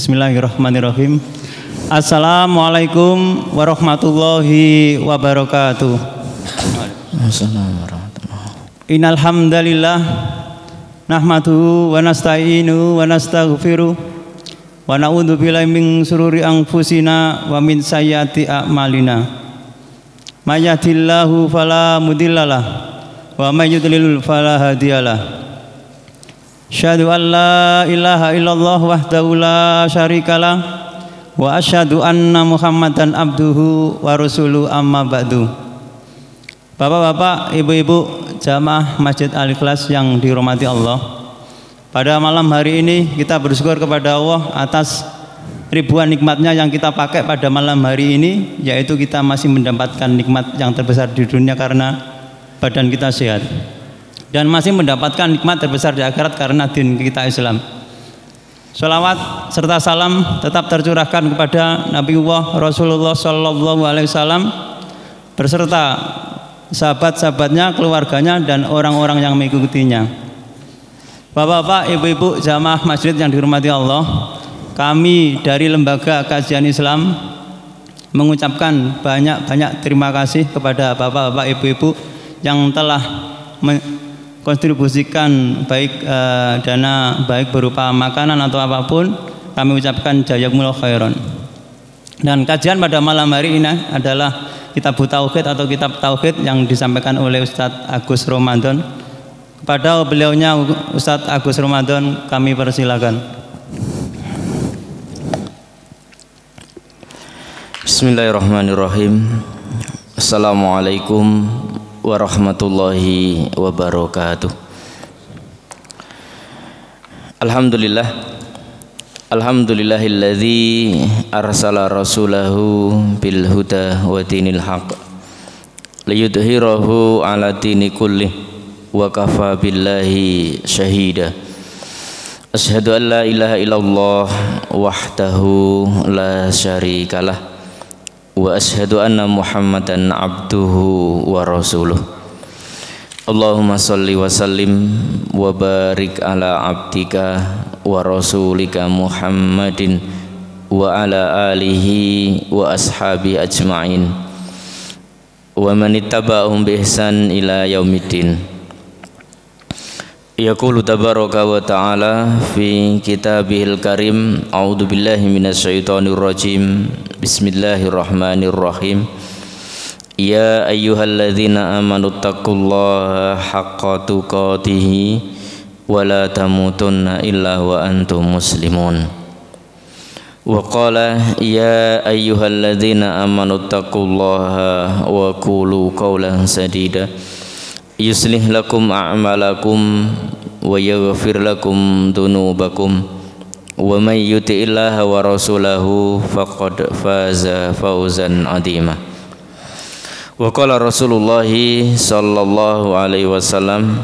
Bismillahirrahmanirrahim. Assalamualaikum warahmatullahi wabarakatuh. Innal hamdalillah nahmaduhu wa nasta'inu wa nastaghfiruh wa na'udzu billahi min shururi anfusina wa min sayyiati a'malina. May yahdihillahu fala mudhillalah wa may yudlil fala hadiyalah. Asyhadu an la ilaha illallah wahdahu la syarikalah wa asyhadu anna Muhammadan abduhu wa rasuluhu amma ba'du. Bapak-bapak, ibu-ibu jamaah Masjid Al-Ikhlas yang dihormati Allah, pada malam hari ini kita bersyukur kepada Allah atas ribuan nikmatnya yang kita pakai pada malam hari ini, yaitu kita masih mendapatkan nikmat yang terbesar di dunia karena badan kita sehat, dan masih mendapatkan nikmat terbesar di akhirat karena din kita Islam. Sholawat serta salam tetap tercurahkan kepada Nabiullah Rasulullah Sallallahu Alaihi Wasallam berserta sahabat-sahabatnya, keluarganya, dan orang-orang yang mengikutinya. Bapak-bapak, ibu-ibu jamaah masjid yang dihormati Allah, kami dari Lembaga Kajian Islam mengucapkan banyak-banyak terima kasih kepada bapak-bapak, ibu-ibu yang telah kontribusikan baik dana, baik berupa makanan atau apapun. Kami ucapkan jazakumullah khairan. Dan kajian pada malam hari ini adalah kitab tauhid atau kitab tauhid yang disampaikan oleh Ustadz Agus Ramadan. Kepada beliaunya Ustadz Agus Ramadan kami persilakan. Bismillahirrahmanirrahim. Assalamualaikum warahmatullahi wabarakatuh. Alhamdulillahilladzi arsala rasulahu bil huda wa dinil haq liyudhhirahu ala dini kullih wa kafa billahi syahida. Asyhadu an la ilaha illallah wahdahu la syarikalah wa asyhadu anna Muhammadan abduhu wa rasuluh. Allahumma salli wa sallim wa barik ala abdika wa rasulika Muhammadin wa ala alihi wa ashabi ajma'in wa man ittaba'ahum bi ihsan ila yaumiddin. Yaqulu tabaraka wa ta'ala fi kitabihil karim, a'udzu billahi minasyaitonir rajim. Bismillahirrahmanirrahim. Ya ayyuhalladzina amanu taqullaha haqqa tuqatih wa la tamutunna illa wa antum muslimun. Wa qala ya ayyuhalladzina amanu taqullaha wa qulu qawlan sadida yuslih lakum a'malakum wa yaghfir lakum dunubakum wa may yuti'illaha wa rasulahu faqad faza fawzan 'azima. Wa qala Rasulullah sallallahu alaihi wasallam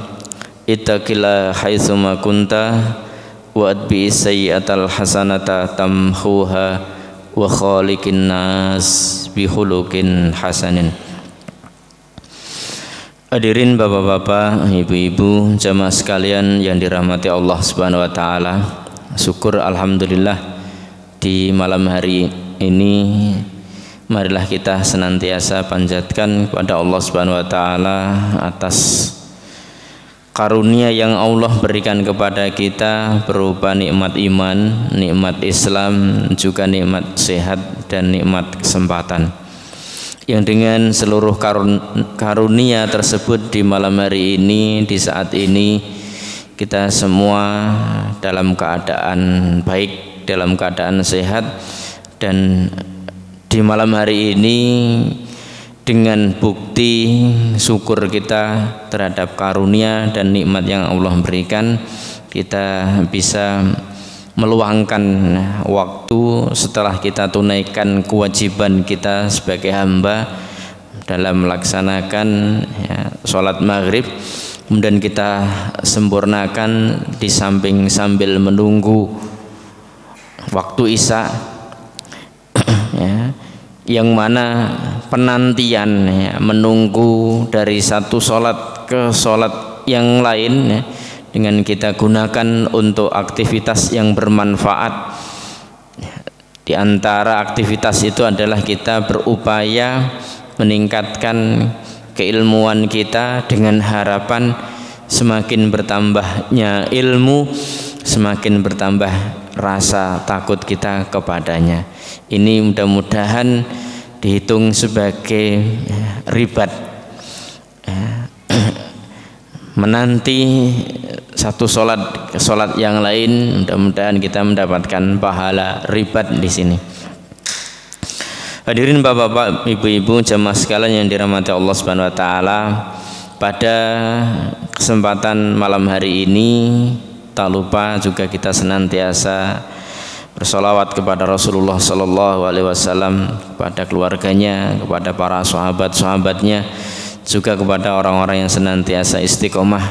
ittaqilla haitsuma kunta wa atbi sayyi'atal hasanata tamhuha wa khaliqin nas bi khuluqin hasanin. Hadirin bapak-bapak, ibu-ibu, jamaah sekalian yang dirahmati Allah Subhanahu wa taala. Syukur alhamdulillah di malam hari ini marilah kita senantiasa panjatkan kepada Allah Subhanahu wa taala atas karunia yang Allah berikan kepada kita berupa nikmat iman, nikmat Islam, juga nikmat sehat dan nikmat kesempatan. Yang dengan seluruh karunia tersebut di malam hari ini, di saat ini, kita semua dalam keadaan baik, dalam keadaan sehat, dan di malam hari ini dengan bukti syukur kita terhadap karunia dan nikmat yang Allah berikan, kita bisa meluangkan waktu setelah kita tunaikan kewajiban kita sebagai hamba dalam melaksanakan sholat maghrib, kemudian kita sempurnakan di samping sambil menunggu waktu isya, yang mana penantian menunggu dari satu sholat ke sholat yang lain dengan kita gunakan untuk aktivitas yang bermanfaat, Di antara aktivitas itu adalah kita berupaya meningkatkan keilmuan kita dengan harapan semakin bertambahnya ilmu, semakin bertambah rasa takut kita kepadanya. Ini mudah-mudahan dihitung sebagai ribat, menanti satu solat yang lain, mudah-mudahan kita mendapatkan pahala ribat di sini. Hadirin bapak-bapak, ibu-ibu, jemaah sekalian yang dirahmati Allah Subhanahu wa taala, pada kesempatan malam hari ini tak lupa juga kita senantiasa bersolawat kepada Rasulullah Sallallahu Alaihi Wasallam, kepada keluarganya, kepada para sahabat-sahabatnya, juga kepada orang-orang yang senantiasa istiqomah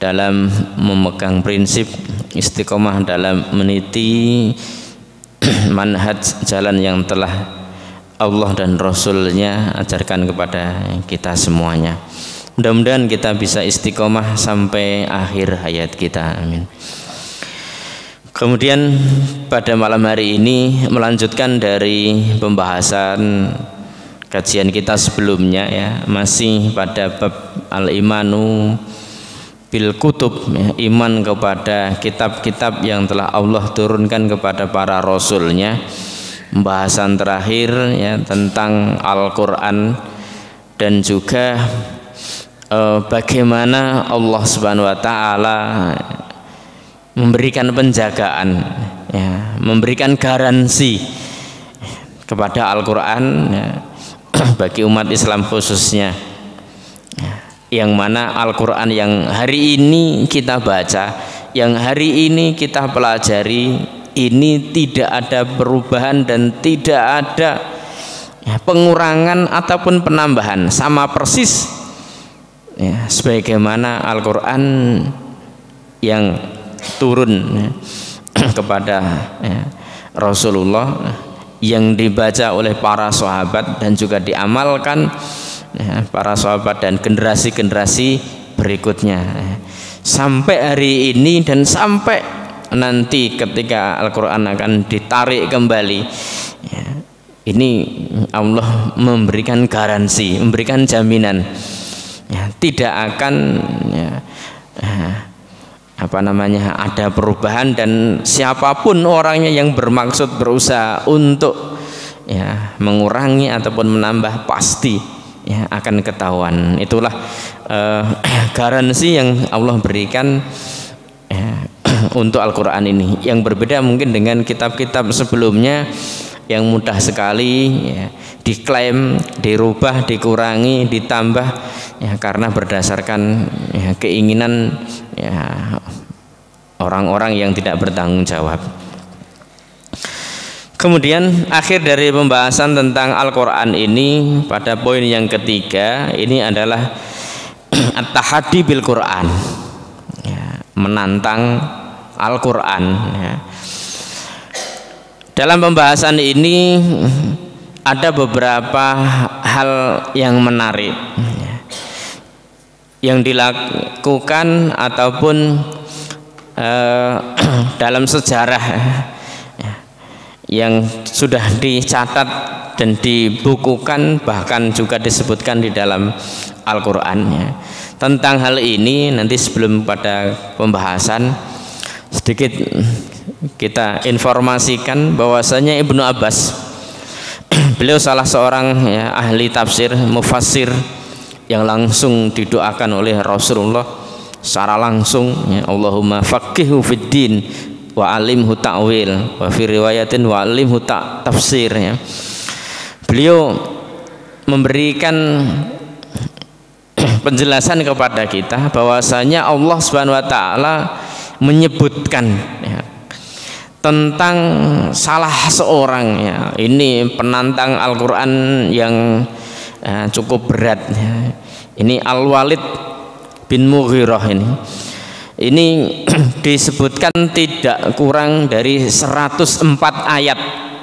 dalam memegang prinsip, istiqomah dalam meniti manhaj jalan yang telah Allah dan Rasulnya ajarkan kepada kita semuanya. Mudah-mudahan kita bisa istiqomah sampai akhir hayat kita, amin. Kemudian pada malam hari ini melanjutkan dari pembahasan kajian kita sebelumnya, ya, masih pada bab al-imanu bil kutub, ya, iman kepada kitab-kitab yang telah Allah turunkan kepada para rasulnya. Pembahasan terakhir, ya, tentang Al-Quran dan juga bagaimana Allah Subhanahu wa taala memberikan penjagaan, ya, memberikan garansi kepada Al-Quran, ya, bagi umat Islam khususnya, ya, yang mana Al-Quran yang hari ini kita baca, yang hari ini kita pelajari, ini tidak ada perubahan dan tidak ada, ya, pengurangan ataupun penambahan, sama persis, ya, sebagaimana Al-Quran yang turun, ya, kepada, ya, Rasulullah, yang dibaca oleh para sahabat dan juga diamalkan, ya, para sahabat dan generasi-generasi berikutnya, ya, sampai hari ini dan sampai nanti ketika Al-Quran akan ditarik kembali, ya, ini Allah memberikan garansi, memberikan jaminan, ya, tidak akan, ya, ada perubahan, dan siapapun orangnya yang bermaksud berusaha untuk, ya, mengurangi ataupun menambah, pasti, ya, akan ketahuan. Itulah garansi yang Allah berikan, ya, untuk Al-Quran ini, yang berbeda mungkin dengan kitab-kitab sebelumnya yang mudah sekali, ya, diklaim, dirubah, dikurangi, ditambah, ya, karena berdasarkan, ya, keinginan, ya, orang-orang yang tidak bertanggung jawab. Kemudian akhir dari pembahasan tentang Al-Quran ini pada poin yang ketiga ini adalah at-tahaddi bil Quran, ya, menantang Al-Quran, ya. Dalam pembahasan ini ada beberapa hal yang menarik, ya, yang dilakukan ataupun dalam sejarah, ya, yang sudah dicatat dan dibukukan, bahkan juga disebutkan di dalam Al-Quran, ya. Tentang hal ini nanti sebelum pada pembahasan sedikit kita informasikan bahwasanya Ibnu Abbas, beliau salah seorang, ya, ahli tafsir, mufassir yang langsung didoakan oleh Rasulullah secara langsung, ya, Allahumma faqihhu fid din wa alimhu ta'wil, wa fi riwayatin wa alimhu tafsir, ya. Beliau memberikan penjelasan kepada kita bahwasanya Allah Subhanahu wa taala menyebutkan, ya, tentang salah seorang, ya, ini penantang Al-Quran yang cukup berat, ya. Ini Al-Walid bin Mughirah ini disebutkan tidak kurang dari 104 ayat,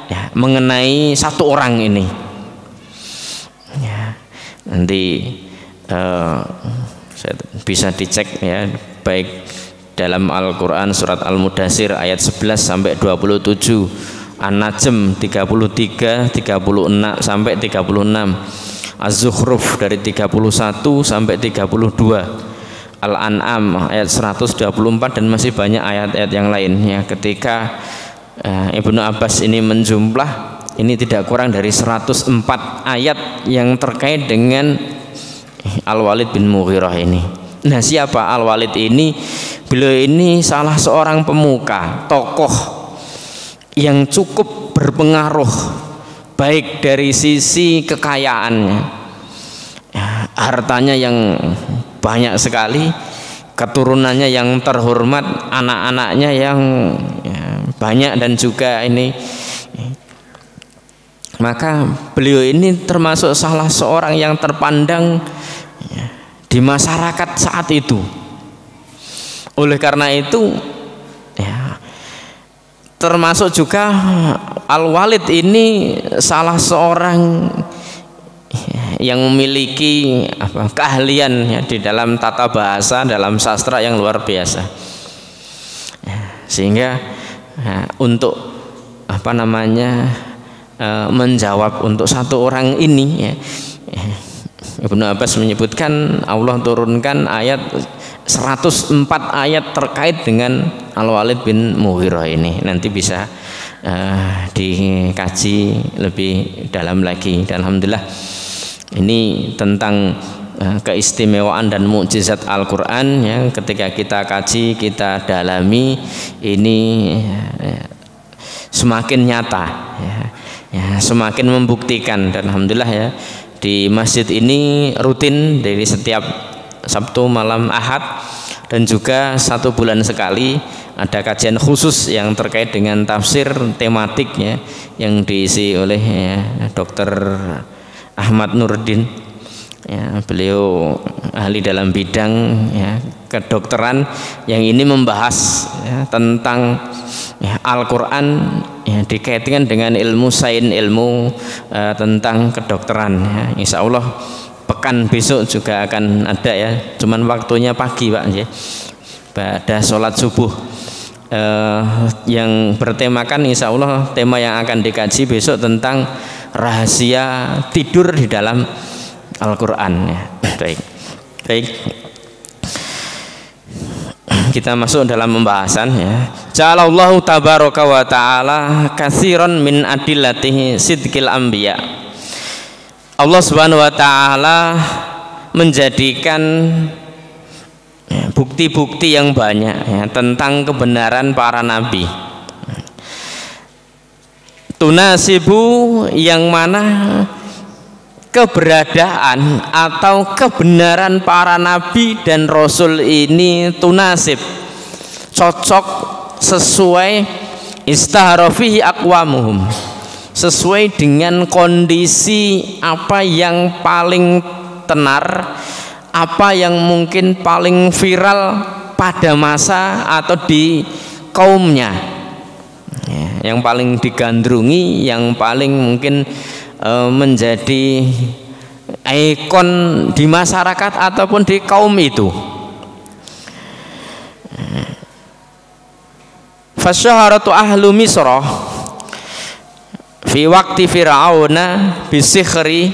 ya, mengenai satu orang ini, ya. Nanti bisa dicek, ya, baik dalam Al-Quran surat Al-Mudathir ayat 11 sampai 27 An-Najm 33, 36 sampai 36, Az-Zukhruf dari 31 sampai 32, Al-An'am ayat 124, dan masih banyak ayat-ayat yang lain ya. Ketika Ibnu Abbas ini menjumlah, ini tidak kurang dari 104 ayat yang terkait dengan Al-Walid bin Mughirah ini. Nah, siapa Al-Walid ini? Beliau ini salah seorang pemuka, tokoh yang cukup berpengaruh, baik dari sisi kekayaannya, hartanya yang banyak sekali, keturunannya yang terhormat, anak-anaknya yang banyak, dan juga ini, maka beliau ini termasuk salah seorang yang terpandang di masyarakat saat itu. Oleh karena itu ya, termasuk juga Al-Walid ini salah seorang yang memiliki keahlian ya, di dalam tata bahasa, dalam sastra yang luar biasa, sehingga untuk menjawab untuk satu orang ini ya, Ibnu Abbas menyebutkan Allah turunkan ayat 104 ayat terkait dengan Al-Walid bin Mughirah ini. Nanti bisa dikaji lebih dalam lagi. Dan alhamdulillah ini tentang keistimewaan dan mukjizat Al-Quran ya, ketika kita kaji, kita dalami, ini semakin nyata ya, semakin membuktikan. Dan alhamdulillah ya, di masjid ini rutin dari setiap Sabtu malam Ahad, dan juga 1 bulan sekali ada kajian khusus yang terkait dengan tafsir tematik ya, yang diisi oleh Dr. Ahmad Nurdin ya, beliau ahli dalam bidang ya, kedokteran, yang ini membahas ya, tentang Al-Quran ya, dikaitkan dengan ilmu sains, ilmu tentang kedokteran ya. Insya Allah pekan besok juga akan ada ya, cuman waktunya pagi Pak ya, pada sholat subuh yang bertemakan, insya Allah tema yang akan dikaji besok tentang rahasia tidur di dalam Al-Quran ya. Baik, kita masuk dalam pembahasan ya. Ja'alallahu tabaraka wa ta'ala katsiran min adillatihi sidqil anbiya. Allah Subhanahu wa ta'ala menjadikan bukti-bukti yang banyak ya, tentang kebenaran para nabi. Tunasibu, yang mana keberadaan atau kebenaran para nabi dan rasul ini tunasib, cocok, sesuai, istaharafihi aqwamuhum, sesuai dengan kondisi apa yang paling tenar, apa yang mungkin paling viral pada masa atau di kaumnya ya, yang paling digandrungi, yang paling mungkin menjadi ikon di masyarakat ataupun di kaum itu. Fasyaharatu ahlu Misra fi waqti Fir'auna bisikhri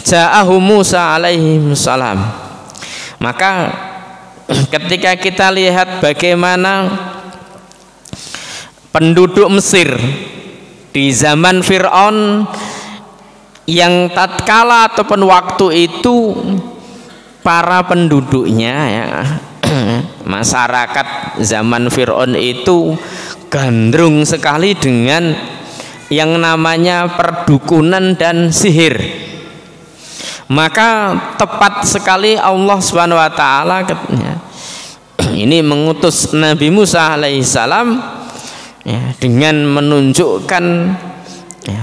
ja'ahu Musa alaihi salam. Maka ketika kita lihat bagaimana penduduk Mesir di zaman Fir'aun, yang tatkala ataupun waktu itu para penduduknya ya, masyarakat zaman Fir'aun itu gandrung sekali dengan yang namanya perdukunan dan sihir. Maka tepat sekali Allah Subhanahu wa ta'ala ini mengutus Nabi Musa alaihissalam ya, dengan menunjukkan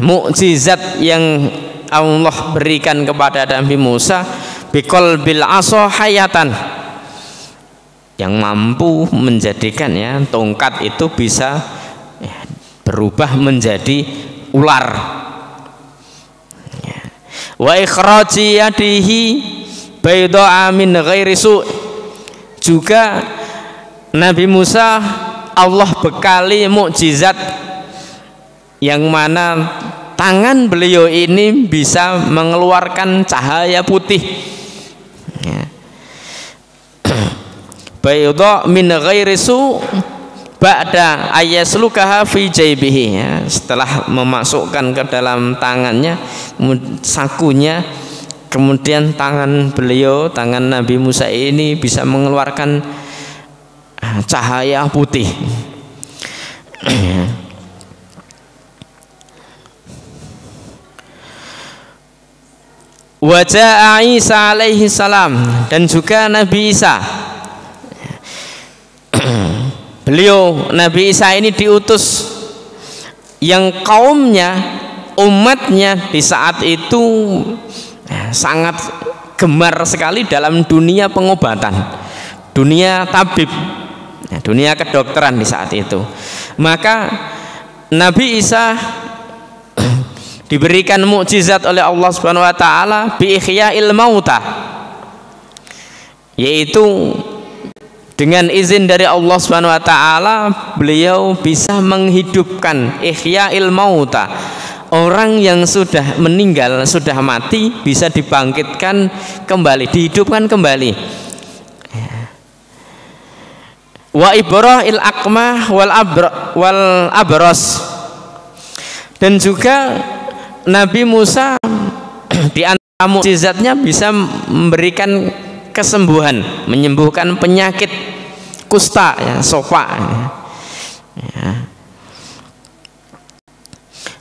mukjizat yang Allah berikan kepada Nabi Musa, biqalbil asa hayatan, yang mampu menjadikan ya, tongkat itu bisa ya, berubah menjadi ular. Wa ikhraji yadihi bayda'a min ghairi su', juga Nabi Musa Allah bekali mukjizat yang mana tangan beliau ini bisa mengeluarkan cahaya putih, ya. Bayda min ghairi su ba'da ayaslukaha fi jaybihi, ya. Setelah memasukkan ke dalam tangannya sakunya, kemudian tangan beliau, tangan Nabi Musa ini bisa mengeluarkan cahaya putih. Wajah Isa alaihi salam, dan juga Nabi Isa. Beliau Nabi Isa ini diutus yang kaumnya, umatnya di saat itu sangat gemar sekali dalam dunia pengobatan, dunia tabib, dunia kedokteran di saat itu. Maka Nabi Isa diberikan mukjizat oleh Allah Subhanahu wa taala bi ihya'il mauta, yaitu dengan izin dari Allah Subhanahu wa taala beliau bisa menghidupkan ihya'il mauta, orang yang sudah meninggal, sudah mati bisa dibangkitkan kembali, dihidupkan kembali. Wa ibrahil akmah wal abros, dan juga Nabi Musa di antara mukjizatnya bisa memberikan kesembuhan, menyembuhkan penyakit kusta, ya, sofa, ya.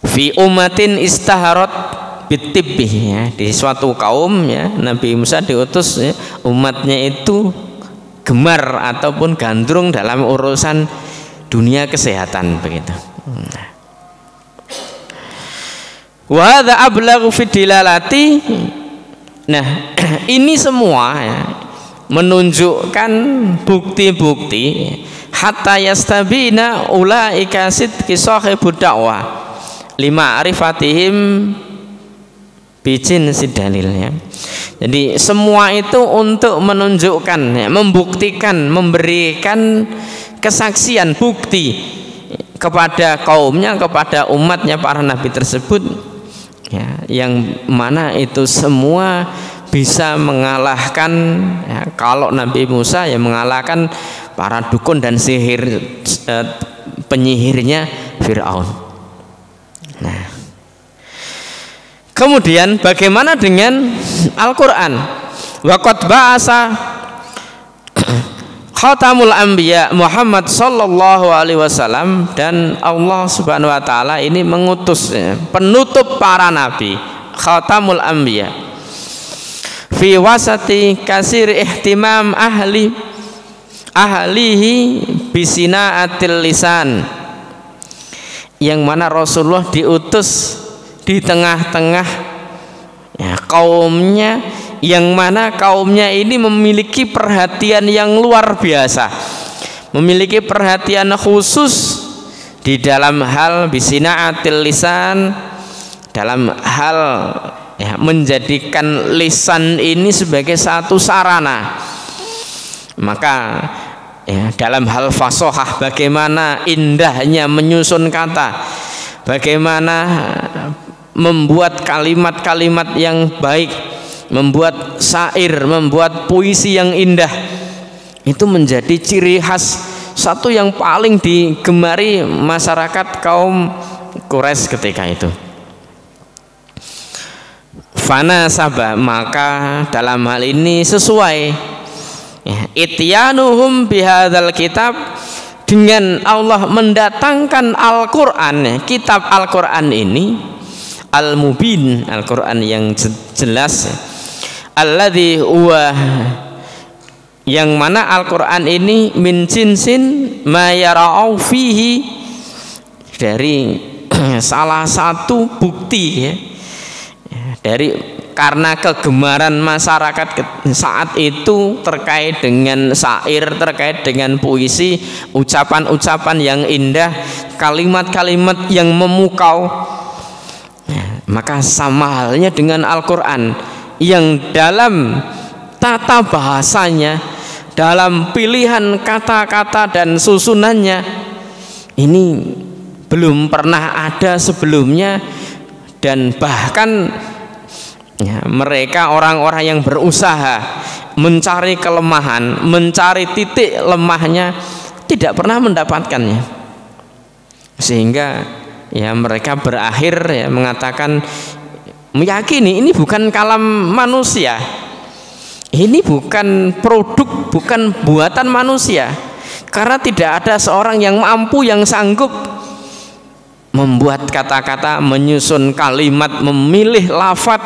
Fi umatin istaharat bitibbi, ya, di suatu kaum, ya, Nabi Musa diutus, ya, umatnya itu gemar ataupun gandrung dalam urusan dunia kesehatan, begitu. Wa hadza ablaghu fi dilalati. Nah, ini semua, ya, menunjukkan bukti-bukti hatta yastabina ulaika sidqi sahibud da'wah lima arifatihim bijin sidalil, ya. Jadi semua itu untuk menunjukkan, ya, membuktikan, memberikan kesaksian, bukti kepada kaumnya, kepada umatnya para nabi tersebut, ya, yang mana itu semua bisa mengalahkan, ya, kalau Nabi Musa, ya, mengalahkan para dukun dan sihir, penyihirnya Fir'aun. Nah, kemudian bagaimana dengan Al-Quran? Waqad ba'asa Khatamul Anbiya Muhammad sallallahu alaihi wasallam, dan Allah Subhanahu wa taala ini mengutus, ya, penutup para nabi, Khatamul Anbiya, fi wasati kasir ihtimam ahlihi bisinaatil lisan, yang mana Rasulullah diutus di tengah-tengah, ya, kaumnya, yang mana kaumnya ini memiliki perhatian yang luar biasa, memiliki perhatian khusus di dalam hal bisinaatil lisan, dalam hal, ya, menjadikan lisan ini sebagai satu sarana. Maka, ya, dalam hal fasohah, bagaimana indahnya menyusun kata, bagaimana membuat kalimat-kalimat yang baik, membuat syair, membuat puisi yang indah, itu menjadi ciri khas, satu yang paling digemari masyarakat kaum Quraisy ketika itu. Fana sabah, maka dalam hal ini sesuai, ya, ityanuhum bihadzal kitab, dengan Allah mendatangkan Al-Quran, ya, kitab Al-Quran ini, Al-Mubin, Al-Quran yang jelas, alladzi huwa, yang mana Al-Quran ini min jinsin ma yara'u fihi, dari salah satu bukti, ya, dari karena kegemaran masyarakat saat itu terkait dengan syair, terkait dengan puisi, ucapan-ucapan yang indah, kalimat-kalimat yang memukau, maka sama halnya dengan Al-Quran yang dalam tata bahasanya, dalam pilihan kata-kata dan susunannya, ini belum pernah ada sebelumnya, dan bahkan ya, mereka orang-orang yang berusaha mencari kelemahan, mencari titik lemahnya, tidak pernah mendapatkannya, sehingga ya mereka berakhir ya mengatakan, meyakini ini bukan kalam manusia, ini bukan produk, bukan buatan manusia, karena tidak ada seorang yang mampu, yang sanggup membuat kata-kata, menyusun kalimat, memilih lafaz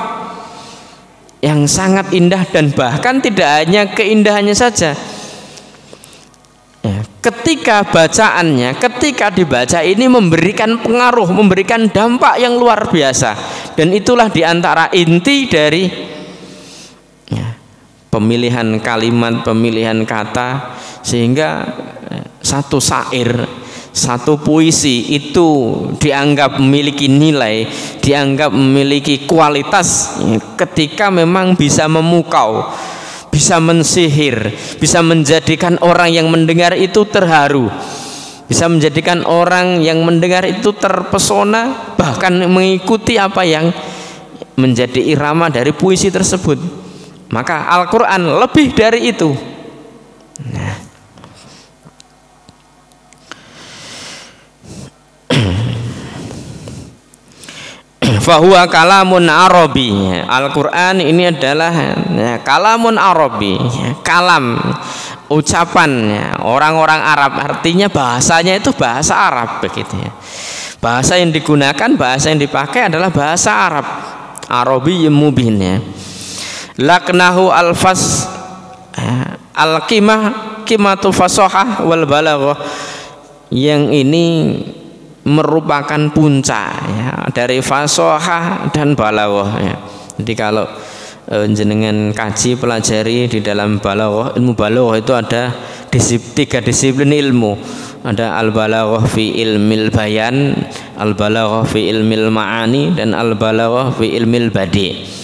yang sangat indah. Dan bahkan tidak hanya keindahannya saja ya, ketika bacaannya, ketika dibaca ini memberikan pengaruh, memberikan dampak yang luar biasa. Dan itulah diantara inti dari ya, pemilihan kalimat, pemilihan kata, sehingga satu syair, satu puisi itu dianggap memiliki nilai, dianggap memiliki kualitas ketika memang bisa memukau, bisa mensihir, bisa menjadikan orang yang mendengar itu terharu, bisa menjadikan orang yang mendengar itu terpesona, bahkan mengikuti apa yang menjadi irama dari puisi tersebut. Maka Al-Quran lebih dari itu. Nah, fahuwa kalamun Arabi. Al-Quran ini adalah ya, kalamun Arabi, ya, kalam, ucapan ya, orang-orang Arab. Artinya bahasanya itu bahasa Arab begitu ya. Bahasa yang digunakan, bahasa yang dipakai adalah bahasa Arab, Arabi mubin ya. Laknahu al-fas ya, al-qimah, qimatu fasahah wal balaghah. Yang ini merupakan puncak ya, dari fasahah dan balaghah ya. Jadi kalau jenengan kaji, pelajari di dalam balaghah, ilmu balaghah itu ada tiga disiplin ilmu. Ada al-balaghah fi ilmil bayan, al-balaghah fi ilmil ma'ani, dan al-balaghah fi ilmil badi.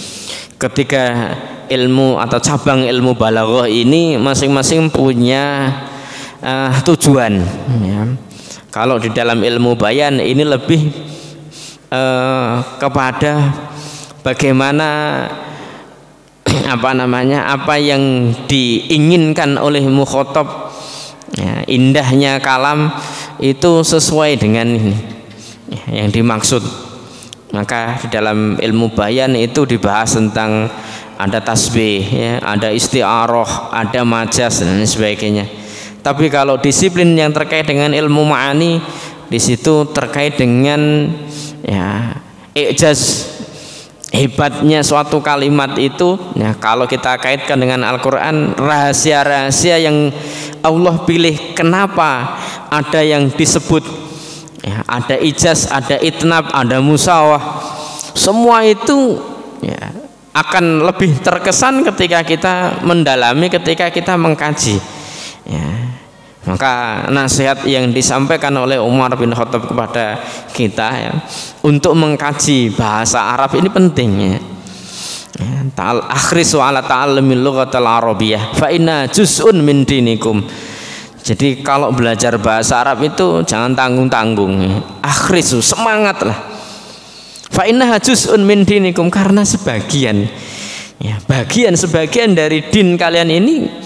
Ketiga ilmu atau cabang ilmu balaghah ini masing-masing punya tujuan ya. Kalau di dalam ilmu bayan ini lebih kepada bagaimana apa yang diinginkan oleh mukhatab ya, indahnya kalam itu sesuai dengan ini ya, yang dimaksud. Maka di dalam ilmu bayan itu dibahas tentang ada tasbih ya, ada isti'arah, ada majaz dan sebagainya. Tapi kalau disiplin yang terkait dengan ilmu ma'ani, di situ terkait dengan ya i'jaz, hebatnya suatu kalimat itu ya, kalau kita kaitkan dengan Al-Quran, rahasia-rahasia yang Allah pilih, kenapa ada yang disebut ya, ada ijaz, ada itnab, ada musawah, semua itu ya, akan lebih terkesan ketika kita mendalami, ketika kita mengkaji ya. Maka nasihat yang disampaikan oleh Umar bin Khattab kepada kita ya, untuk mengkaji bahasa Arab ini penting ya. Akhrisu ala ta'allamil lughatal arabiyyah fa inna juz'un min dinikum. Jadi kalau belajar bahasa Arab itu jangan tanggung-tanggung ya. Akhrisu, semangatlah. Fa inna juz'un min dinikum, karena sebagian ya, sebagian dari din kalian ini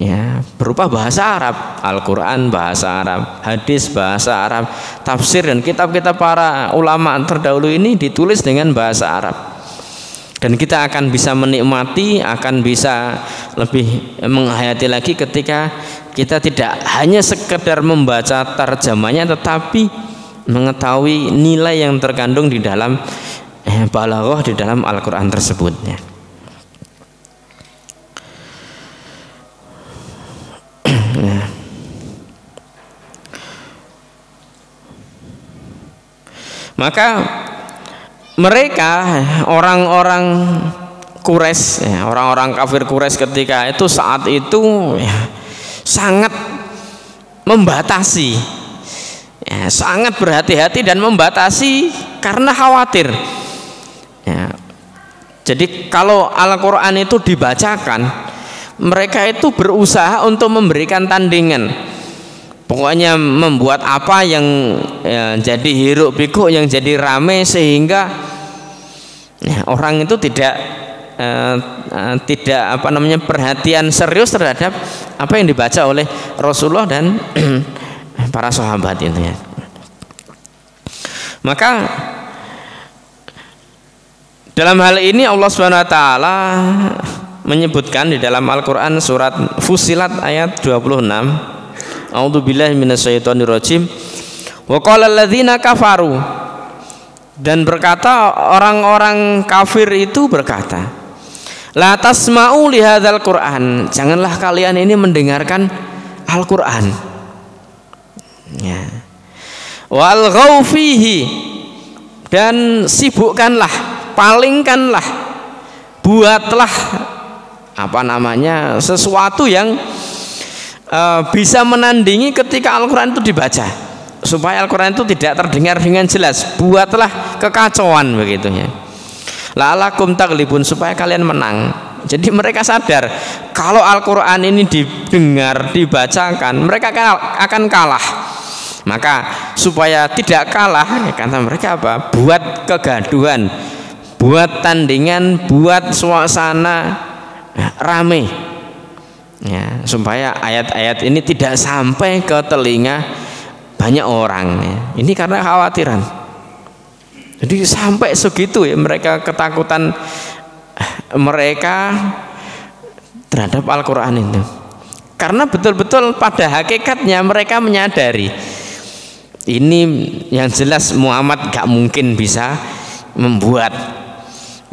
ya berupa bahasa Arab. Al-Quran bahasa Arab, hadis bahasa Arab, tafsir dan kitab-kitab para ulama terdahulu ini ditulis dengan bahasa Arab. Dan kita akan bisa menikmati, akan bisa lebih menghayati lagi ketika kita tidak hanya sekedar membaca terjemahnya, tetapi mengetahui nilai yang terkandung di dalam balaghah, di dalam Al-Quran tersebut ya. Maka mereka orang-orang Quraisy ya, orang-orang kafir Quraisy ketika itu, saat itu ya, sangat membatasi ya, sangat berhati-hati dan membatasi karena khawatir ya. Jadi kalau Al-Quran itu dibacakan, mereka itu berusaha untuk memberikan tandingan Pokoknya membuat apa yang jadi hiruk pikuk, yang jadi rame, sehingga orang itu tidak perhatian serius terhadap apa yang dibaca oleh Rasulullah dan para sahabat itu ya. Maka dalam hal ini Allah Subhanahu wa taala menyebutkan di dalam Al-Qur'an surat Fussilat ayat 26, A'udzubillahi minasyaitonirrajim. Wa qala alladzina kafaru, dan berkata orang-orang kafir itu berkata, la tasma'u li hadzal Qur'an, janganlah kalian ini mendengarkan Al-Qur'an. Ya. Wal ghaw fihi, dan sibukkanlah, palingkanlah, buatlah sesuatu yang bisa menandingi ketika Al-Quran itu dibaca, supaya Al-Quran itu tidak terdengar dengan jelas. Buatlah kekacauan begitu ya. La'alakum taglibun, supaya kalian menang. Jadi mereka sadar kalau Al-Quran ini didengar, dibacakan, mereka akan kalah. Maka supaya tidak kalah, kata mereka apa? Buat kegaduhan, buat tandingan, buat suasana rame. Ya, supaya ayat-ayat ini tidak sampai ke telinga banyak orang ya. Ini karena khawatiran. Jadi sampai segitu ya mereka, ketakutan mereka terhadap Al-Quran itu. Karena betul-betul pada hakikatnya mereka menyadari ini yang jelas Muhammad gak mungkin bisa membuat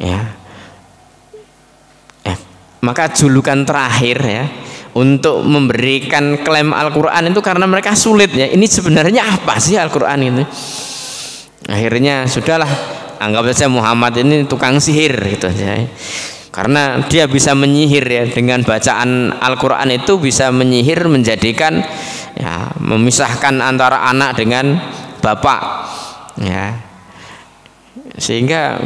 ya. Maka julukan terakhir ya untuk memberikan klaim Al-Quran itu karena mereka sulit ya. Ini sebenarnya apa sih Al-Quran itu? Akhirnya sudahlah, anggap saja Muhammad ini tukang sihir gitu ya. Karena dia bisa menyihir ya, dengan bacaan Al-Quran itu bisa menyihir, menjadikan ya, memisahkan antara anak dengan bapak ya. Sehingga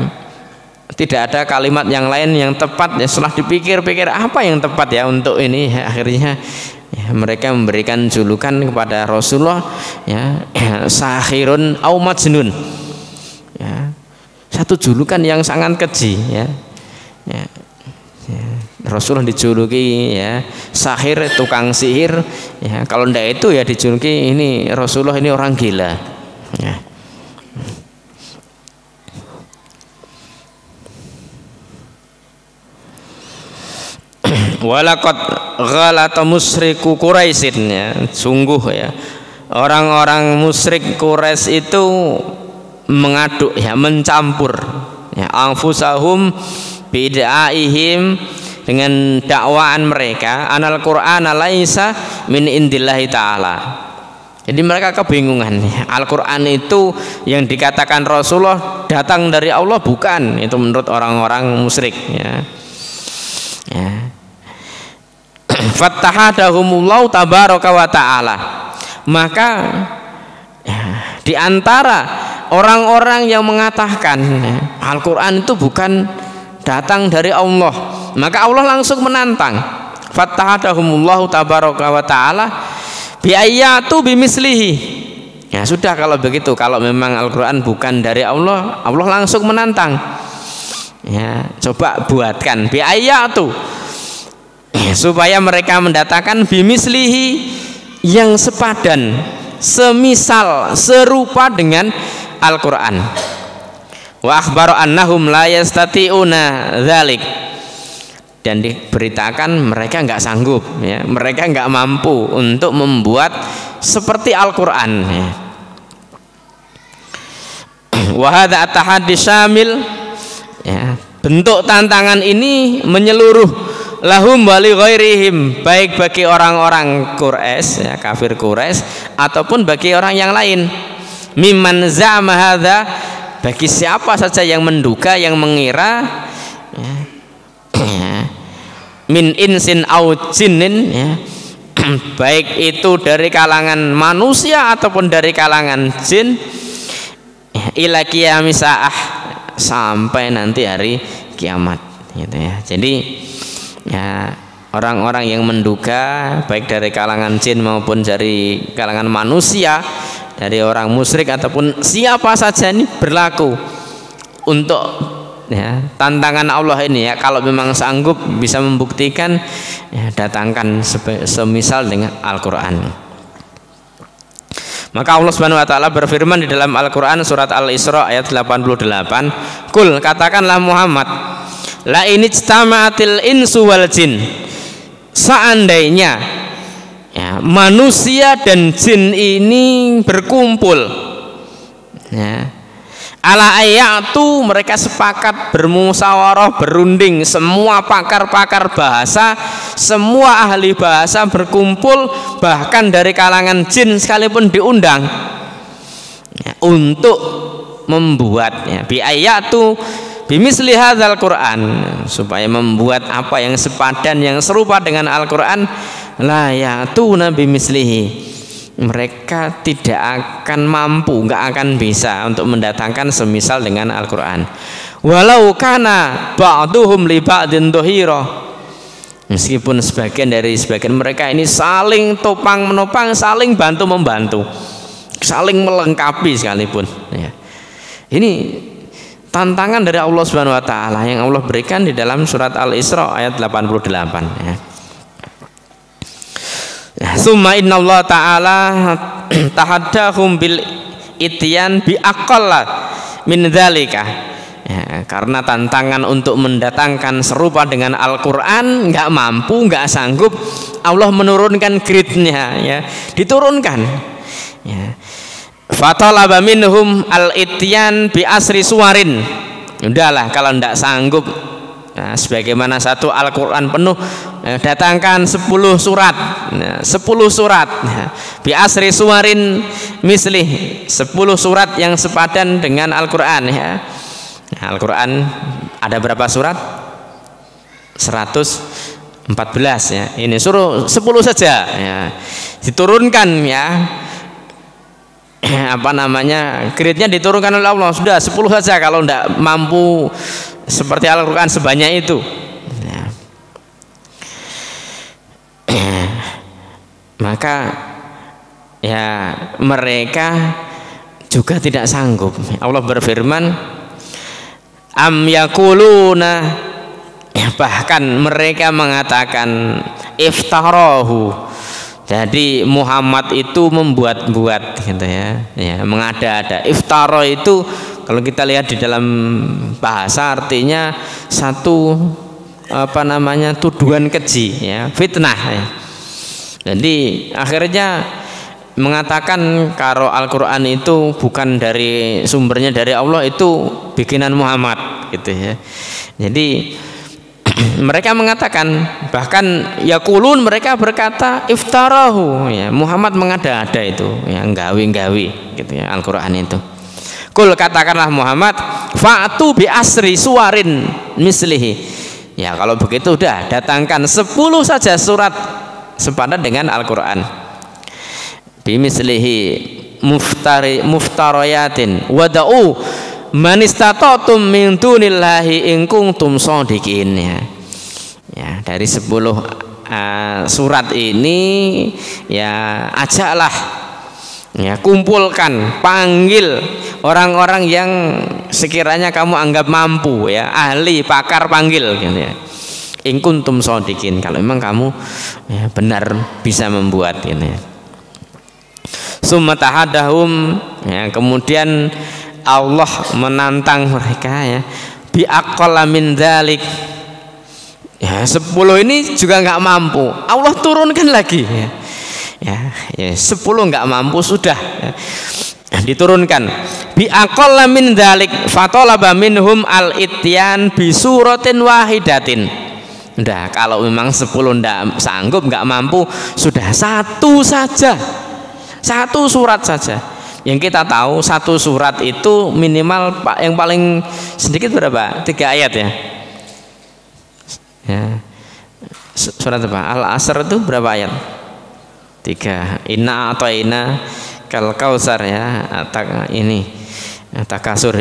tidak ada kalimat yang lain yang tepat ya. Setelah dipikir-pikir apa yang tepat ya untuk ini ya, akhirnya ya, mereka memberikan julukan kepada Rasulullah ya, sahirun au majnun ya, satu julukan yang sangat keji ya. Ya, ya. Rasulullah dijuluki ya sahir, tukang sihir ya. Kalau ndak itu ya dijuluki ini Rasulullah ini orang gila ya. Walaqad ghalata musyriku Quraisyin ya, sungguh ya orang-orang musyrik Quraisy itu mengaduk ya, mencampur ya, anfusahum bid'aihim, dengan dakwaan mereka anal Qur'ana laisa min indillahi ta'ala. Jadi mereka kebingungan ya, Al-Qur'an itu yang dikatakan Rasulullah datang dari Allah bukan, itu menurut orang-orang musyrik ya. Ya. Fattahadahumullahu tabaraka wa ta'ala, maka ya, di antara orang-orang yang mengatakan ya, Al-Quran itu bukan datang dari Allah, maka Allah langsung menantang. Fattahadahumullahu tabaraka wa ta'ala bi'ayyatu bimislihi. Ya sudah, kalau begitu, kalau memang Al-Quran bukan dari Allah, Allah langsung menantang ya, coba buatkan bi'ayyatu ya, supaya mereka mendatangkan bimislihi, yang sepadan, semisal, serupa dengan Al-Quran. Wa akhbaru annahum la yastati'una dzalik, dan diberitakan mereka nggak sanggup ya, mereka nggak mampu untuk membuat seperti Al-Quran ya. Wa hadza at-tahaddi syamil ya, bentuk tantangan ini menyeluruh lahum wali ghairihim, baik bagi orang-orang Quraisy ya, kafir Quraisy, ataupun bagi orang yang lain. Mimman za'ama hadza, bagi siapa saja yang menduga, yang mengira ya, min insin au jinnin ya, baik itu dari kalangan manusia ataupun dari kalangan jin ya, ila qiyamis saah, sampai nanti hari kiamat gitu ya. Jadi ya, orang-orang yang menduga baik dari kalangan jin maupun dari kalangan manusia, dari orang musyrik ataupun siapa saja, ini berlaku untuk ya, tantangan Allah ini ya. Kalau memang sanggup bisa membuktikan ya, datangkan semisal dengan Al-Qur'an. Maka Allah Subhanahu wa taala berfirman di dalam Al-Qur'an surat Al-Isra ayat 88, "Qul, katakanlah Muhammad, la inijtama'atil insu wal jin." Seandainya ya, manusia dan jin ini berkumpul ya, ala ayatu, mereka sepakat bermusyawarah, berunding, semua pakar-pakar bahasa, semua ahli bahasa berkumpul, bahkan dari kalangan jin sekalipun diundang ya, untuk membuat ya, bi ayatu bimisli hadzal Qur'an, supaya membuat apa yang sepadan, yang serupa dengan Al-Qur'an, la ya'tuna bimislihi, mereka tidak akan mampu, nggak akan bisa untuk mendatangkan semisal dengan Al-Qur'an. Walau kana ba'duhum li ba'din dhahira, meskipun sebagian mereka ini saling topang menopang, saling bantu membantu, saling melengkapi sekalipun ya. Ini tantangan dari Allah Subhanahu wa taala yang Allah berikan di dalam surat Al-Isra ayat 88 ya. Summa innallaha ta'ala tahaddahum bil ityan bi aqalla min dzalika ya, karena tantangan untuk mendatangkan serupa dengan Al-Qur'an nggak mampu, nggak sanggup, Allah menurunkan grade-nya ya, diturunkan ya. Fatalaba minhum al-ityan bi asri suwarin, udahlah kalau ndak sanggup nah, sebagaimana satu Al-Qur'an penuh datangkan 10 surat nah, 10 surat nah, bi asri suwarin mislih, 10 surat yang sepadan dengan Al-Qur'an ya. Nah, Al-Qur'an ada berapa surat? 114 ya. Ini suruh 10 saja ya. Diturunkan ya, apa namanya, grade-nya diturunkan oleh Allah, sudah 10 saja kalau tidak mampu seperti Al-Qur'an sebanyak itu ya. Maka ya mereka juga tidak sanggup. Allah berfirman, am yakuluna ya, bahkan mereka mengatakan iftarahu, jadi Muhammad itu membuat-buat gitu ya, ya mengada-ada. Iftara itu kalau kita lihat di dalam bahasa artinya satu apa namanya, tuduhan keji ya, fitnah ya. Jadi akhirnya mengatakan kalau Al-Qur'an itu bukan dari sumbernya dari Allah, itu bikinan Muhammad gitu ya. Jadi mereka mengatakan, bahkan yaqulun, mereka berkata iftarahu ya, Muhammad mengada-ada itu ya, nggawi-nggawi gitu ya Al-Qur'an itu. Qul, katakanlah Muhammad, fa'tu bi asri suwarin mislihi ya, kalau begitu udah datangkan 10 saja surat sepadan dengan Al-Qur'an. Bi mislihi muftarayatin wada'u man istata'tum min dunillahi in kuntum shadiqin ya. Ya, dari 10 surat ini ya, ajaklah ya, kumpulkan, panggil orang-orang yang sekiranya kamu anggap mampu ya, ahli pakar, panggil gitu ya. In kuntum shadiqin, kalau memang kamu ya, benar bisa membuat gitu ya. Summa tahadahum ya, kemudian Allah menantang mereka ya, bi aqalla min dzalik ya, 10 ini juga nggak mampu, Allah turunkan lagi ya. Ya 10 nggak mampu sudah ya, diturunkan bi aqalla min dzalik fatalaba minhum al ityan bi suratin wahidatin. Udah, kalau memang 10 nggak sanggup, nggak mampu, sudah satu saja, satu surat saja. Yang kita tahu satu surat itu minimal yang paling sedikit berapa? 3 ayat ya. Ya. Surat apa? Al-Asr itu berapa ayat? 3. Inna atau inna kal kausar ya, ini takasur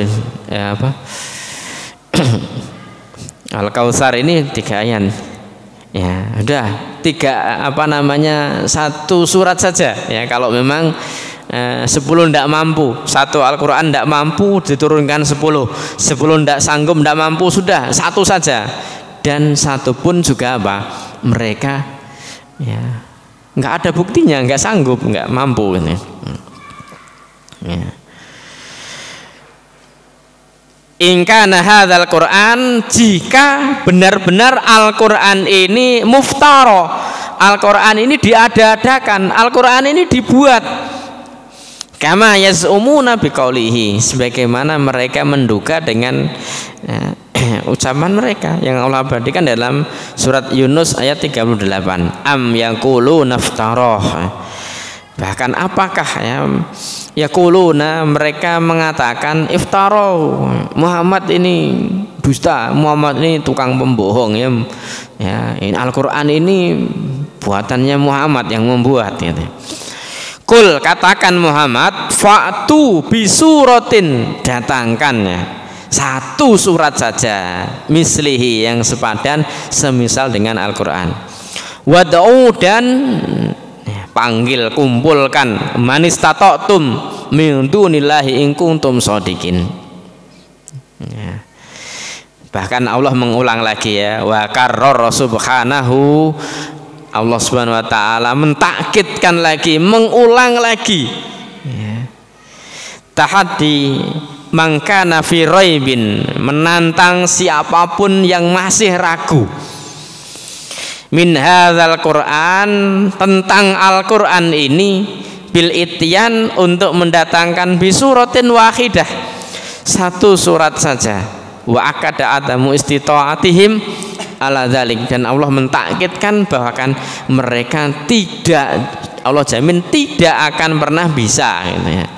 ya, apa? Al-Kausar ini 3 ayat. Ya, udah 1 surat saja ya. Kalau memang 10 tidak mampu, 1 Al-Quran tidak mampu, diturunkan 10 tidak sanggup, tidak mampu, sudah 1 saja. Dan 1 pun juga apa? Mereka ya nggak ada buktinya, nggak sanggup, nggak mampu ini. Ya. In kana hadzal Qur'an, jika benar-benar Al-Qur'an ini muftara, Al-Qur'an ini diada-adakan, Al-Qur'an ini dibuat, kama yaz'umuna biqaulihi, sebagaimana mereka menduga dengan ucapan mereka yang Allah abadikan dalam surat Yunus ayat 38, am yaqulu naftarah. Bahkan apakah ya yaquluna, mereka mengatakan iftaro, Muhammad ini dusta, Muhammad ini tukang pembohong ya. Ya, ini Al-Qur'an ini buatannya Muhammad yang membuat gitu. Kul, katakan Muhammad, fa'tu bisuratin, datangkan ya 1 surat saja, mislihi, yang sepadan semisal dengan Al-Qur'an. Wad'u, dan panggil, kumpulkan, manistatatum min dunillahi in kuntum shadiqin. Ya. Bahkan Allah mengulang lagi ya, wa karrara subhanahu, Allah Subhanahu wa taala mentakkidkan lagi, mengulang lagi ya. Tahaddi mangkana fi raibin, menantang siapapun yang masih ragu min hadzal Qur'an, tentang Al-Qur'an ini, bil ityan, untuk mendatangkan bisuratin wahidah, 1 surat saja, wa akada adamu istita'atihim ala dzalik, dan Allah mentakkidkan bahwa kan mereka tidak, Allah jamin tidak akan pernah bisa gitu ya.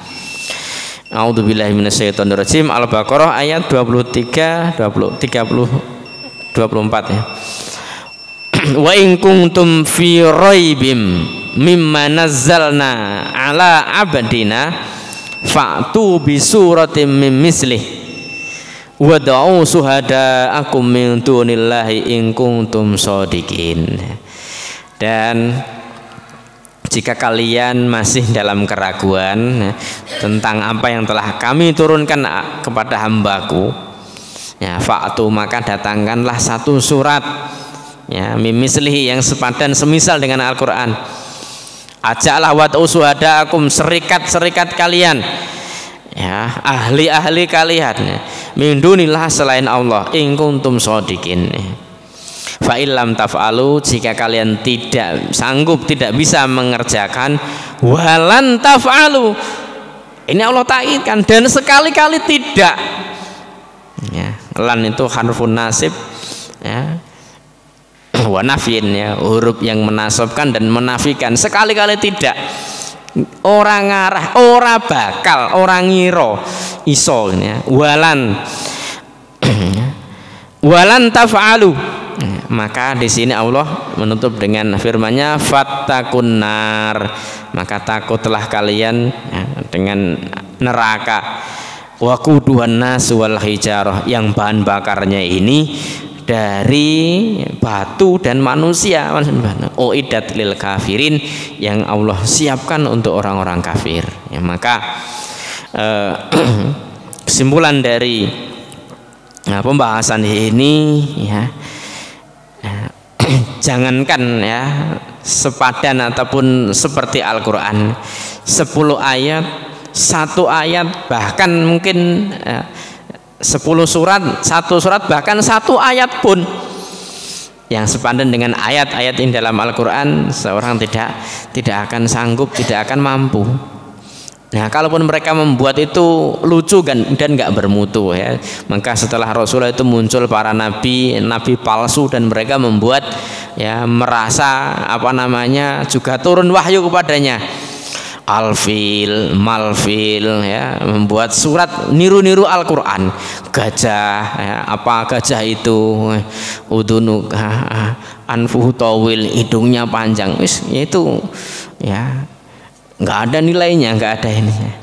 A'udzubillahi minasyaitonirrajim. Al-Baqarah ayat 23, 24 ya. Wa in kuntum fi raibim mimma nazzalna ala abdina fa'tu bi suratin min mislih wad'u suhada'akum min dunillahi in kuntum shadiqin. Dan jika kalian masih dalam keraguan tentang apa yang telah kami turunkan kepada hambaku ya, fa'tu, maka datangkanlah 1 surat ya, mimislihi, yang sepadan semisal dengan Al-Qur'an. Ajaklah wad'u suhada'akum, serikat kalian ya, ahli kalian ya, min dunillah, selain Allah, in kuntum shadiqin. Fa illam taf'alu, jika kalian tidak sanggup, tidak bisa mengerjakan, walan taf'alu, ini Allah takkidkan, dan sekali-kali tidak ya. Lan itu harfun nasib ya, wa nafyin ya, huruf yang menasabkan dan menafikan, sekali-kali tidak, orang ngarah, ora bakal, orang ngiro iso ya. Walan taf'alu, maka di sini Allah menutup dengan firman-Nya fattakun nar, maka takutlah kalian ya, dengan neraka, waquduhan nas wal hijarah, yang bahan bakarnya ini dari batu dan manusia, uiddat lil kafirin, yang Allah siapkan untuk orang-orang kafir ya. Maka kesimpulan dari pembahasan ini ya, jangankan ya sepadan ataupun seperti Al-Qur'an 10 ayat, 1 ayat, bahkan mungkin 10 surat, 1 surat, bahkan 1 ayat pun yang sepadan dengan ayat-ayat yang dalam Al-Qur'an, seorang tidak akan sanggup, tidak akan mampu. Nah, kalaupun mereka membuat itu lucu dan nggak bermutu ya, maka setelah Rasulullah itu muncul para nabi palsu, dan mereka membuat ya, merasa juga turun wahyu kepadanya, alfil, malfil ya, membuat surat niru-niru Al-Qur'an, gajah ya, apa gajah itu, udunu anfuhu tawil, hidungnya panjang, wis itu ya, nggak ada nilainya, nggak ada ininya.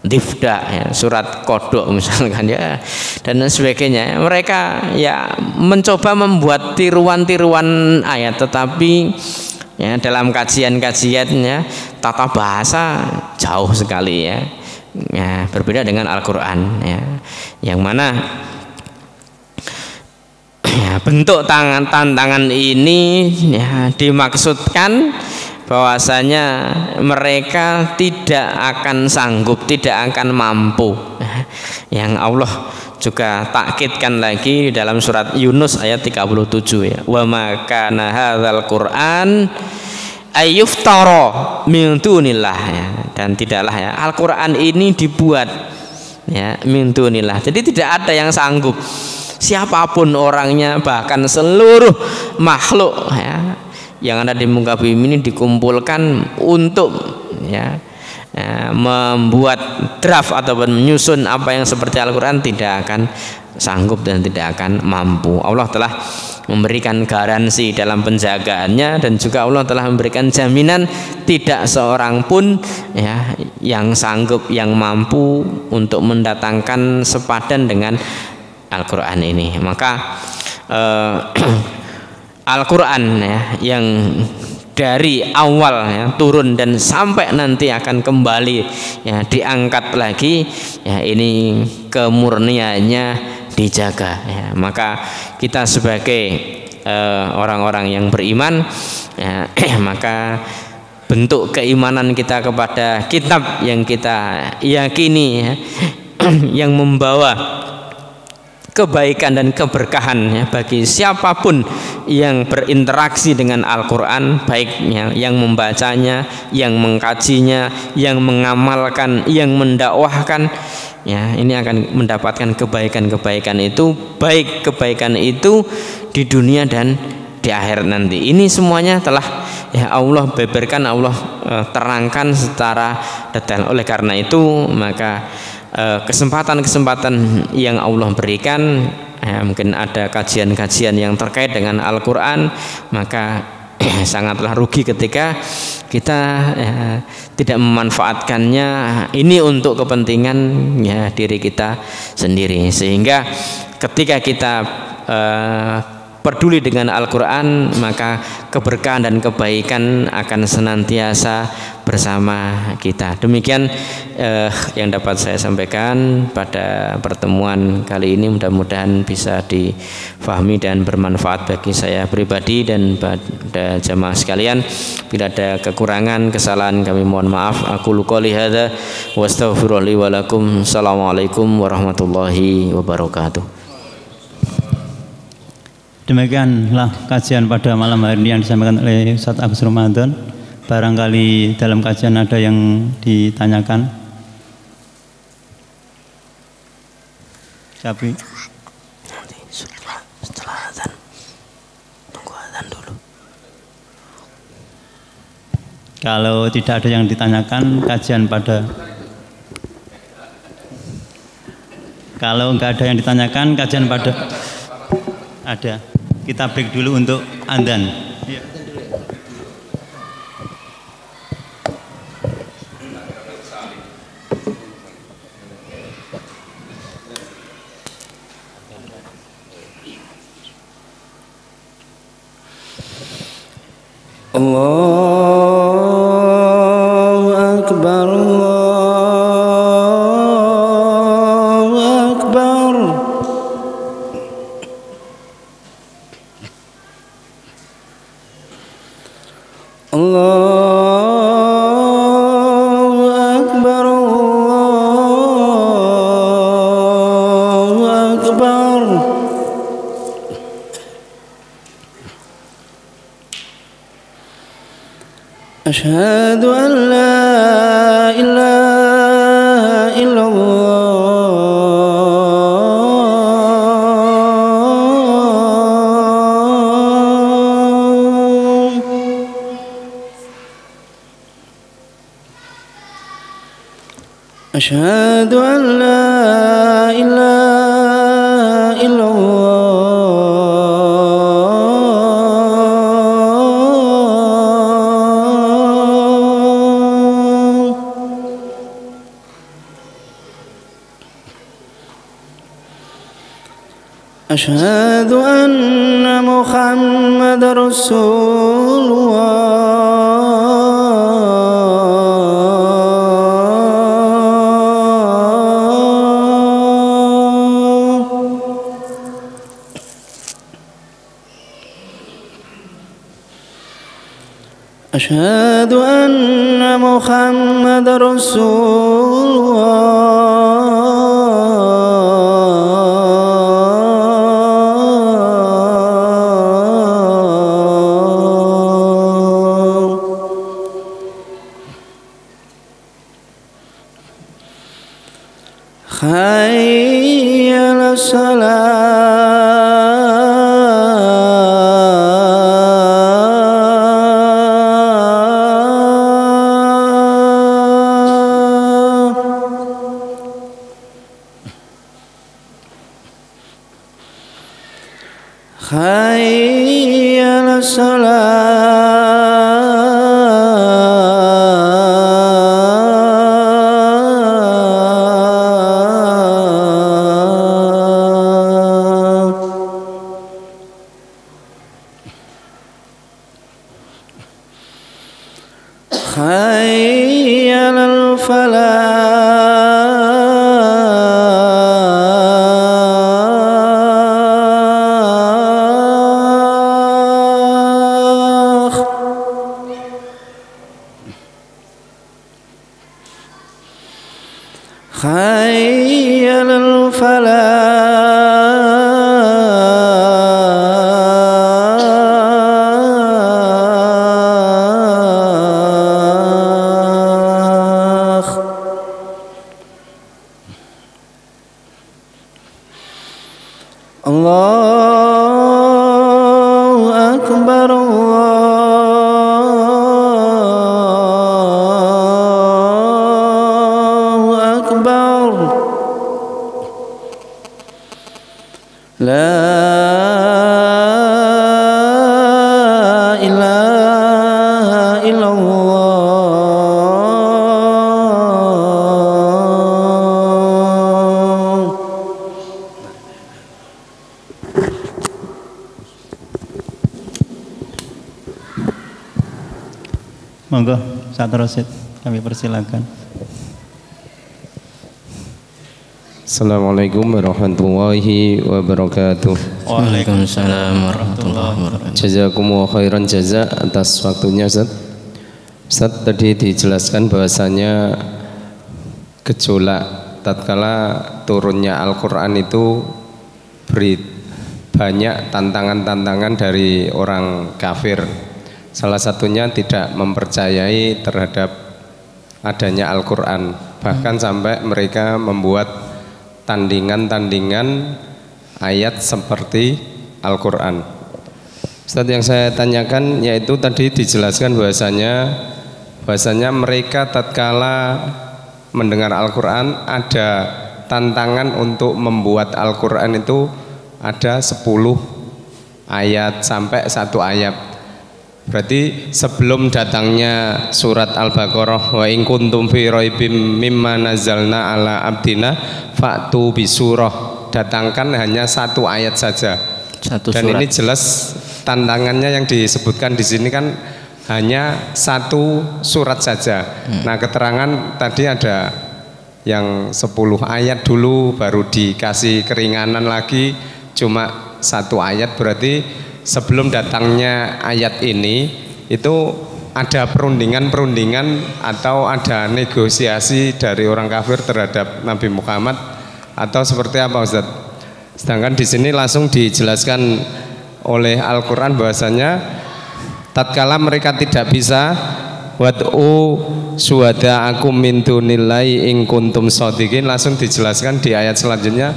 difda ya, surat kodok misalkan ya, dan sebagainya. Mereka ya mencoba membuat tiruan-tiruan ayat, tetapi ya dalam kajian-kajiannya tata bahasa jauh sekali ya, ya berbeda dengan Al-Quran ya, yang mana ya, bentuk tantangan ini ya dimaksudkan bahwasanya mereka tidak akan sanggup, tidak akan mampu. Yang Allah juga takkidkan lagi dalam surat Yunus ayat 37 ya. Wa ma kana hadzal Qur'an ayyuftara min dunillah ya. Dan tidaklah ya Al-Qur'an ini dibuat ya min dunillah. Jadi tidak ada yang sanggup, siapapun orangnya, bahkan seluruh makhluk ya yang ada di muka bumi ini dikumpulkan untuk ya, membuat draft ataupun menyusun apa yang seperti Al-Quran tidak akan sanggup dan tidak akan mampu. Allah telah memberikan garansi dalam penjagaannya, dan juga Allah telah memberikan jaminan tidak seorang pun ya yang sanggup, yang mampu untuk mendatangkan sepadan dengan Al-Quran ini. Maka Al-Quran ya, yang dari awal ya, turun dan sampai nanti akan kembali ya, diangkat lagi ya, ini kemurniannya dijaga ya. Maka kita sebagai orang-orang yang beriman ya, maka bentuk keimanan kita kepada kitab yang kita yakini ya, yang membawa kebaikan dan keberkahan ya, bagi siapapun yang berinteraksi dengan Al-Quran, baik yang membacanya, yang mengkajinya, yang mengamalkan, yang mendakwahkan ya, ini akan mendapatkan kebaikan-kebaikan itu, baik kebaikan itu di dunia dan di akhirat nanti. Ini semuanya telah ya Allah beberkan, Allah terangkan secara detail. Oleh karena itu maka kesempatan-kesempatan yang Allah berikan ya, mungkin ada kajian-kajian yang terkait dengan Al-Quran, maka sangatlah rugi ketika kita ya, tidak memanfaatkannya ini untuk kepentingan ya, diri kita sendiri. Sehingga ketika kita peduli dengan Al-Quran, maka keberkahan dan kebaikan akan senantiasa bersama kita. Demikian yang dapat saya sampaikan pada pertemuan kali ini. Mudah-mudahan bisa difahami dan bermanfaat bagi saya pribadi dan pada jamaah sekalian. Bila ada kekurangan, kesalahan, kami mohon maaf. Aku qouli hadza wa astaghfirullah li wa lakum. Assalamualaikum warahmatullahi wabarakatuh. Demikianlah kajian pada malam hari ini yang disampaikan oleh Ustaz Agus Ramadan. Barangkali dalam kajian ada yang ditanyakan. Tapi setelah azan, tunggu azan dulu. Kalau tidak ada yang ditanyakan, kajian pada. Kalau enggak ada yang ditanyakan, kajian pada. Ada. Kita break dulu untuk adzan. Ya. Allahu Akbar, Allahu Akbar. Allahu Akbar, Allahu Akbar. Asyhadu an la ilaha illallah. Asyhadu an la ilaha illallah. أشهد أن محمد رسول الله أشهد أن محمد رسول الله حي على حي على الصلاة حي على الفلاح حي على الفلاح الله أكبر الله أكبر لا إله إلا الله. Monggo, Ustaz Rosid, kami persilakan. Assalamualaikum warahmatullahi wabarakatuh. Waalaikumsalam warahmatullahi wabarakatuh. Jazakumullah khairan jaza atas waktunya Ustaz. Ustaz tadi dijelaskan bahwasanya gejolak tatkala turunnya Al-Quran itu beri banyak tantangan-tantangan dari orang kafir. Salah satunya tidak mempercayai terhadap adanya Al-Quran. Bahkan sampai mereka membuat tandingan-tandingan ayat seperti Al-Quran. Ustaz, yang saya tanyakan yaitu tadi dijelaskan bahwasanya mereka tatkala mendengar Al-Quran ada tantangan untuk membuat Al-Quran itu ada 10 ayat sampai 1 ayat. Berarti sebelum datangnya surat Al-Baqarah, wa in kuntum fi raibim mimma nazzalna ala abdina fa'tu bisurah, datangkan hanya 1 ayat saja. Dan surat. Ini jelas tantangannya yang disebutkan di sini kan hanya 1 surat saja. Nah, keterangan tadi ada yang 10 ayat dulu, baru dikasih keringanan lagi cuma 1 ayat. Berarti sebelum datangnya ayat ini itu ada perundingan-perundingan atau ada negosiasi dari orang kafir terhadap Nabi Muhammad atau seperti apa Ustaz? Sedangkan di sini langsung dijelaskan oleh Al-Quran bahwasanya tatkala mereka tidak bisa wad'u syuhada'akum min dunillahi in kuntum shadiqin, langsung dijelaskan di ayat selanjutnya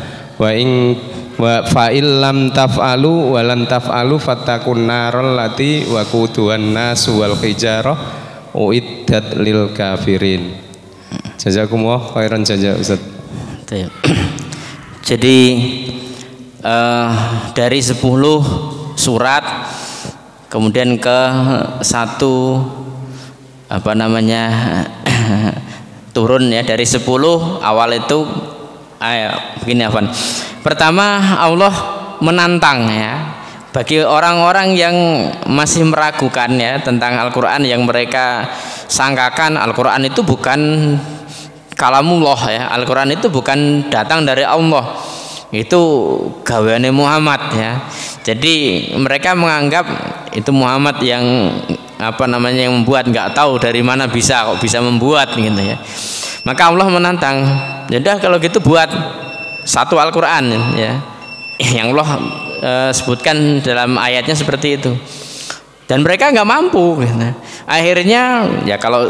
wa fa'il lam taf'alu wa lan taf'alu fattaqun naral lati waquduhan nasu wal hijarah uiddat lil kafirin. Jazakumullah khairan jaza Ustaz. Jadi dari 10 surat kemudian ke 1 turun ya, dari 10 awal itu begini Afan. Pertama Allah menantang ya bagi orang-orang yang masih meragukan ya tentang Al-Qur'an, yang mereka sangkakan Al-Qur'an itu bukan kalamullah ya, Al-Qur'an itu bukan datang dari Allah, itu gaweane Muhammad ya. Jadi mereka menganggap itu Muhammad yang yang membuat, nggak tahu dari mana kok bisa membuat gitu ya. Maka Allah menantang, yaudah kalau gitu buat satu Al-Qur'an ya, yang Allah sebutkan dalam ayatnya seperti itu. Dan mereka nggak mampu gitu. Akhirnya ya kalau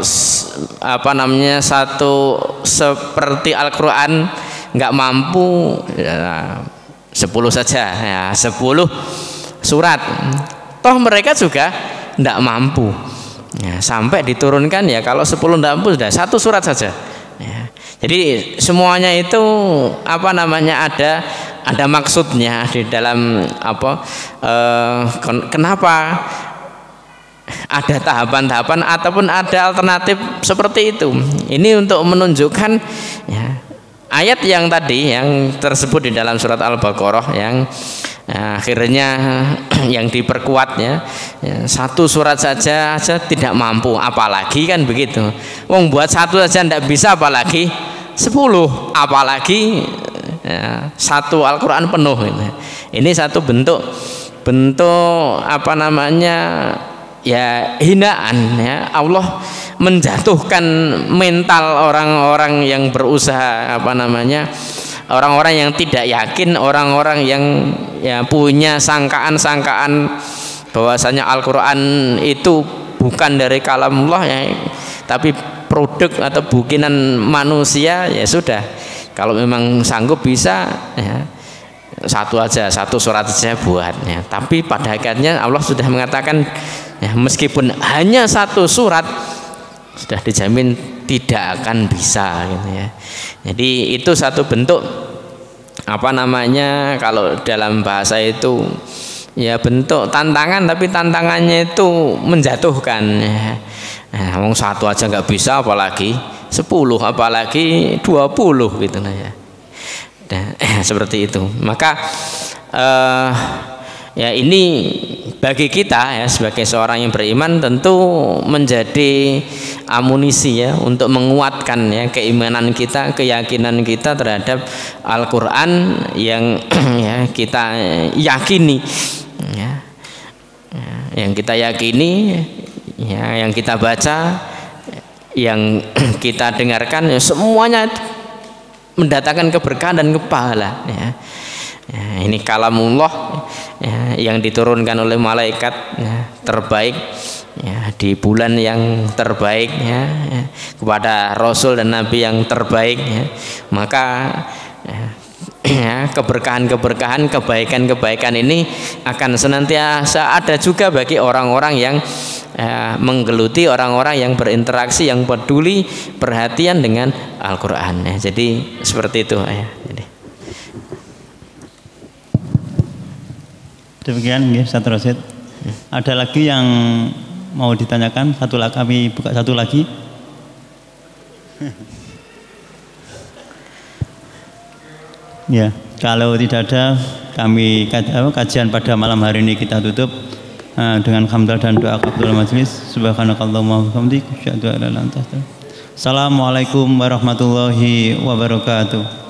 satu seperti Al-Qur'an nggak mampu ya, 10 saja ya, 10 surat. Toh mereka juga nggak mampu ya, sampai diturunkan ya kalau 10 nggak mampu sudah 1 surat saja ya. Jadi semuanya itu ada maksudnya di dalam kenapa ada tahapan-tahapan ataupun ada alternatif seperti itu. Ini untuk menunjukkan ya, ayat yang tadi yang tersebut di dalam surat Al-Baqarah yang akhirnya yang diperkuat ya, 1 surat saja tidak mampu, apalagi kan begitu. Wong buat 1 saja tidak bisa, apalagi 10, apalagi ya, 1 Al-Qur'an penuh gitu. Ini satu bentuk ya hinaan ya, Allah menjatuhkan mental orang-orang yang berusaha orang-orang yang tidak yakin, orang-orang yang ya punya sangkaan-sangkaan bahwasanya Al-Qur'an itu bukan dari kalamullah ya, tapi produk atau bikinan manusia. Ya sudah, kalau memang sanggup bisa ya, 1 surat saja buat ya. Tapi pada akhirnya Allah sudah mengatakan ya, meskipun hanya 1 surat sudah dijamin tidak akan bisa gitu ya. Jadi itu satu bentuk kalau dalam bahasa itu ya bentuk tantangan, tapi tantangannya itu menjatuhkan ya. Nah, 1 aja nggak bisa, apalagi 10, apalagi 20 gitu ya. Seperti itu. Maka ya ini bagi kita ya sebagai seorang yang beriman tentu menjadi amunisi ya untuk menguatkan ya keimanan kita, keyakinan kita terhadap Al-Qur'an yang ya kita yakini ya, yang kita yakini ya, yang kita baca, yang kita dengarkan ya, semuanya mendatangkan keberkahan dan pahala ya. Ya, ini kalamullah ya, yang diturunkan oleh malaikat ya, terbaik ya, di bulan yang terbaik ya, kepada Rasul dan Nabi yang terbaik ya. Maka ya, keberkahan-keberkahan, kebaikan-kebaikan ini akan senantiasa ada juga bagi orang-orang yang menggeluti, orang-orang yang berinteraksi, yang peduli, perhatian dengan Al-Qur'an ya. Jadi seperti itu ya. Demikian ya, Ustaz Rosid. Ada lagi yang mau ditanyakan? Kami buka satu lagi. Ya, kalau tidak ada, kami kajian pada malam hari ini kita tutup dengan hamdal dan doa kafaratul majlis. Subhanakallahumma wa bihamdika asyhadu an la ilaha illa anta astaghfiruka wa atubu ilaik. Assalamualaikum warahmatullahi wabarakatuh.